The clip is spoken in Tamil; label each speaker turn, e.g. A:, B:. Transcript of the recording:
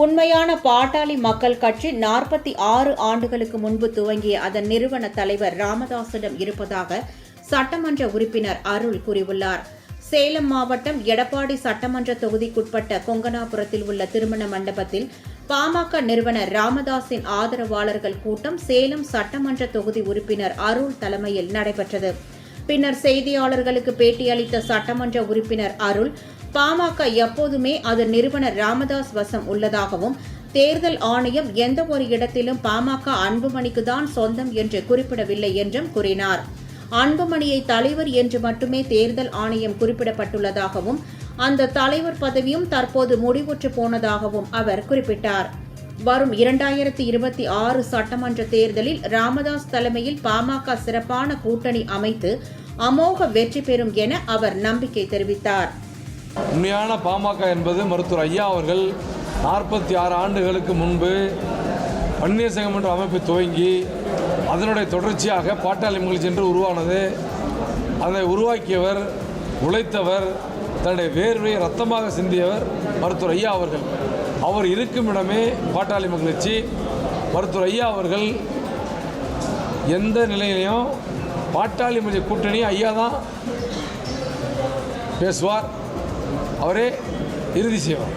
A: உண்மையான பாட்டாளி மக்கள் கட்சி 46 ஆண்டுகளுக்கு முன்பு துவங்கிய அதன் நிறுவன தலைவர் ராமதாசிடம் இருப்பதாக சட்டமன்ற உறுப்பினர் அருள் கூறியுள்ளார். சேலம் மாவட்டம் எடப்பாடி சட்டமன்ற தொகுதிக்குட்பட்ட கொங்கனாபுரத்தில் உள்ள திருமண மண்டபத்தில் பாமக நிறுவனர் ராமதாசின் ஆதரவாளர்கள் கூட்டம் சேலம் சட்டமன்ற தொகுதி உறுப்பினர் அருள் தலைமையில் நடைபெற்றது. பின்னர் செய்தியாளர்களுக்கு பேட்டியளித்த சட்டமன்ற உறுப்பினர் அருள், பாமக எப்போதுமே அதன் நிறுவனர் ராமதாஸ் வசம் உள்ளதாகவும், தேர்தல் ஆணையம் எந்த ஒரு இடத்திலும் பாமக அன்புமணிக்குதான் சொந்தம் என்று குறிப்பிடவில்லை என்றும் கூறினார். அன்புமணியை தலைவர் என்று மட்டுமே தேர்தல் ஆணையம் குறிப்பிடப்பட்டுள்ளதாகவும், அந்த தலைவர் பதவியும் தற்போது முடிவுற்று போனதாகவும் அவர் குறிப்பிட்டார். வரும் 2026 சட்டமன்ற தேர்தலில் ராமதாஸ் தலைமையில் பாமக சிறப்பான கூட்டணி அமைத்து அமோக வெற்றி பெறும் என அவர் நம்பிக்கை தெரிவித்தார்.
B: உண்மையான பாமக என்பது மருத்துவர் ஐயா அவர்கள் 46 ஆண்டுகளுக்கு முன்பு வன்னியர் சங்கம் என்ற அமைப்பை துவங்கி அதனுடைய தொடர்ச்சியாக பாட்டாளி மக்கள் என்று உருவானது. அதை உருவாக்கியவர், உழைத்தவர், தன்னுடைய வேர்வை ரத்தமாக சிந்தியவர் மருத்துவர் ஐயா அவர்கள். அவர் இருக்கும் இடமே பாட்டாளி மக்கள் கட்சி. மருத்துவர் ஐயா அவர்கள் எந்த நிலையிலையும் பாட்டாளி மக்கள் கூட்டணி ஐயா தான் பேசுவார், அவரே இறுதி செய்வார்.